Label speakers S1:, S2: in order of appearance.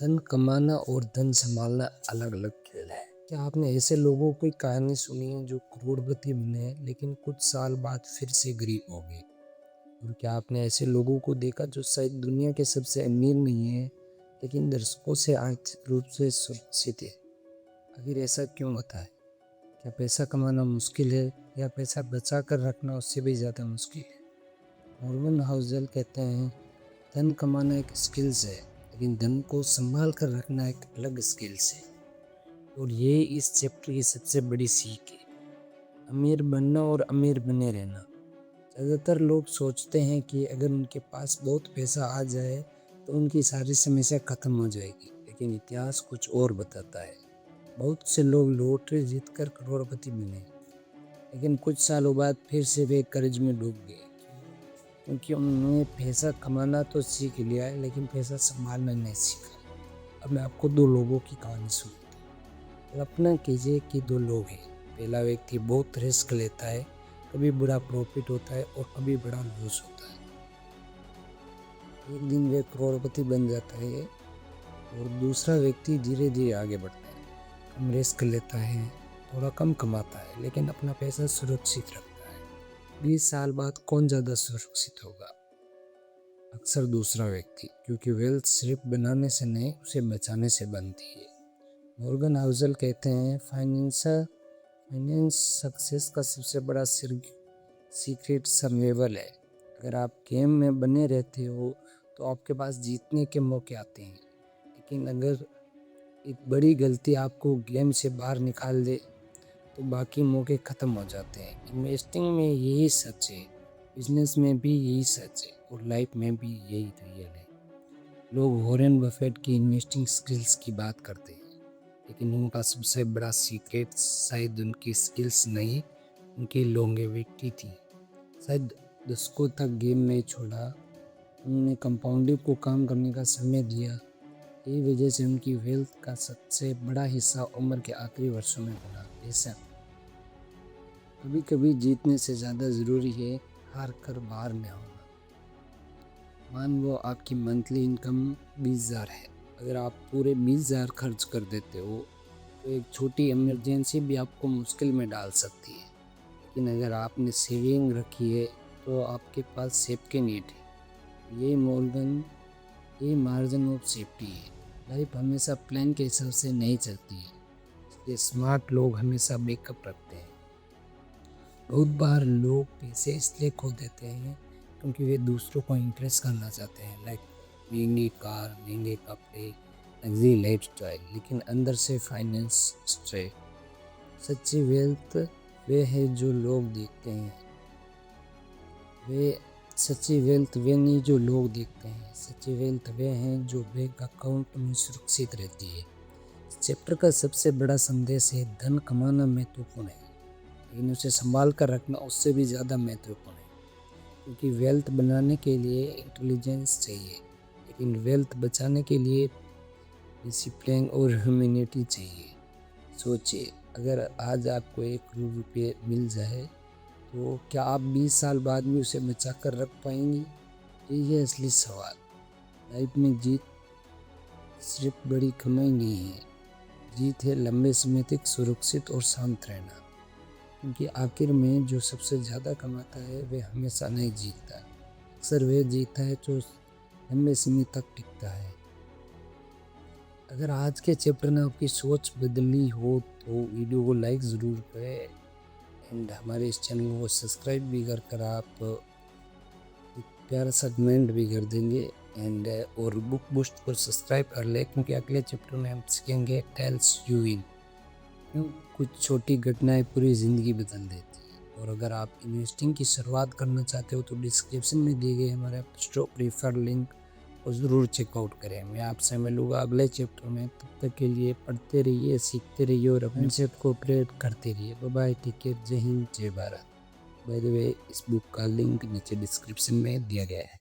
S1: धन कमाना और धन संभालना अलग अलग खेल है। क्या आपने ऐसे लोगों की कहानी सुनी है जो करोड़पति बने लेकिन कुछ साल बाद फिर से गरीब हो गए? और क्या आपने ऐसे लोगों को देखा जो शायद दुनिया के सबसे अमीर नहीं है लेकिन दर्शकों से आर्थिक रूप से सुरक्षित है? आखिर ऐसा क्यों होता है? क्या पैसा कमाना मुश्किल है या पैसा बचा कर रखना उससे भी ज़्यादा मुश्किल है? मॉर्गन हाउसल कहते हैं, धन कमाना एक स्किल्स है लेकिन धन को संभाल कर रखना एक अलग स्किल्स है। और ये इस चैप्टर की सबसे बड़ी सीख है, अमीर बनना और अमीर बने रहना। ज़्यादातर लोग सोचते हैं कि अगर उनके पास बहुत पैसा आ जाए तो उनकी सारी समस्या खत्म हो जाएगी, लेकिन इतिहास कुछ और बताता है। बहुत से लोग लॉटरी जीतकर करोड़पति बने लेकिन कुछ सालों बाद फिर से वे कर्ज में डूब गए, क्योंकि उन्होंने पैसा कमाना तो सीख लिया है लेकिन पैसा संभालना नहीं सीखा। अब मैं आपको दो लोगों की कहानी सुनाता हूँ। कल्पना कीजिए कि दो लोग हैं। पहला व्यक्ति बहुत रिस्क लेता है, कभी बड़ा प्रॉफिट होता है और कभी बड़ा लॉस होता है। एक दिन वे करोड़पति बन जाता है और दूसरा व्यक्ति धीरे धीरे आगे बढ़ता है, कम रिस्क लेता है, थोड़ा कम कमाता है लेकिन अपना पैसा सुरक्षित रखता है। 20 साल बाद कौन ज़्यादा सुरक्षित होगा? अक्सर दूसरा व्यक्ति, क्योंकि वेल्थ सिर्फ बनाने से नहीं उसे बचाने से बनती है। मॉर्गन हाउसल कहते हैं, फाइनेंस सक्सेस का सबसे बड़ा सीक्रेट सर्वाइवल है। अगर आप गेम में बने रहते हो तो आपके पास जीतने के मौके आते हैं, लेकिन अगर एक बड़ी गलती आपको गेम से बाहर निकाल दे तो बाकी मौके ख़त्म हो जाते हैं। इन्वेस्टिंग में यही सच है, बिजनेस में भी यही सच है और लाइफ में भी यही रियल है। लोग वॉरेन बफेट की इन्वेस्टिंग स्किल्स की बात करते हैं, लेकिन उनका सबसे बड़ा सीक्रेट शायद उनकी स्किल्स नहीं, उनकी लॉन्गेविटी थी। शायद दशकों तक गेम नहीं छोड़ा, उन्होंने कंपाउंडिंग को काम करने का समय दिया। यही वजह से उनकी वेल्थ का सबसे बड़ा हिस्सा उम्र के आखिरी वर्षों में बना। बेशक कभी कभी जीतने से ज़्यादा ज़रूरी है हार कर बाहर न होना। मान लो आपकी मंथली इनकम 20,000 है। अगर आप पूरे 20,000 खर्च कर देते हो तो एक छोटी इमरजेंसी भी आपको मुश्किल में डाल सकती है, लेकिन अगर आपने सेविंग रखी है तो आपके पास सेफ्टी नेट है। ये मार्जिन ऑफ सेफ्टी है। लाइफ हमेशा प्लान के हिसाब से नहीं चलती है, इसलिए स्मार्ट लोग हमेशा बैकअप रखते हैं। बहुत बार लोग पैसे इसलिए खो देते हैं क्योंकि वे दूसरों को इम्प्रेस करना चाहते हैं, लाइक महंगी कार, महंगे कपड़े, लग्जरी लाइफस्टाइल, लेकिन अंदर से फाइनेंस स्ट्रेस। सच्ची वेल्थ वे है जो लोग देखते हैं, सच्ची वेल्थ वे नहीं जो लोग देखते हैं, सच्ची वेल्थ वे हैं जो बैंक अकाउंट में सुरक्षित रहती है। इस चैप्टर का सबसे बड़ा संदेश है, धन कमाना महत्वपूर्ण है लेकिन उसे संभाल कर रखना उससे भी ज़्यादा महत्वपूर्ण है, क्योंकि वेल्थ बनाने के लिए इंटेलिजेंस चाहिए लेकिन वेल्थ बचाने के लिए डिसिप्लिन और ह्यूमैनिटी चाहिए। सोचिए, अगर आज आपको 1 करोड़ रुपये मिल जाए तो क्या आप 20 साल बाद भी उसे बचा कर रख पाएंगी? यही है असली सवाल। लाइफ में जीत सिर्फ बड़ी कमाई नहीं है, जीत है लंबे समय तक सुरक्षित और शांत रहना, क्योंकि आखिर में जो सबसे ज़्यादा कमाता है वह हमेशा नहीं जीतता, अक्सर वह जीतता है जो लंबे समय तक टिकता है। अगर आज के चैप्टर ने आपकी सोच बदली हो तो वीडियो को लाइक ज़रूर करें एंड हमारे इस चैनल को सब्सक्राइब भी कर आप एक प्यारा सा कमेंट भी कर देंगे एंड और बुक बूस्ट को सब्सक्राइब कर ले, क्योंकि अगले चैप्टर में हम सीखेंगे टेल्स यू इन, क्यों कुछ छोटी घटनाएं पूरी ज़िंदगी बदल देती है। और अगर आप इन्वेस्टिंग की शुरुआत करना चाहते हो तो डिस्क्रिप्शन में दिए गए हमारा स्टॉक रेफर लिंक को ज़रूर चेकआउट करें। मैं आपसे मिलूँगा अगले चैप्टर में, तब तक के लिए पढ़ते रहिए, सीखते रहिए और अपने सेट को अपग्रेड करते रहिए। बाय बाय, टेक केयर, जय हिंद, जय भारत। बाय द वे, इस बुक का लिंक नीचे डिस्क्रिप्शन में दिया गया है।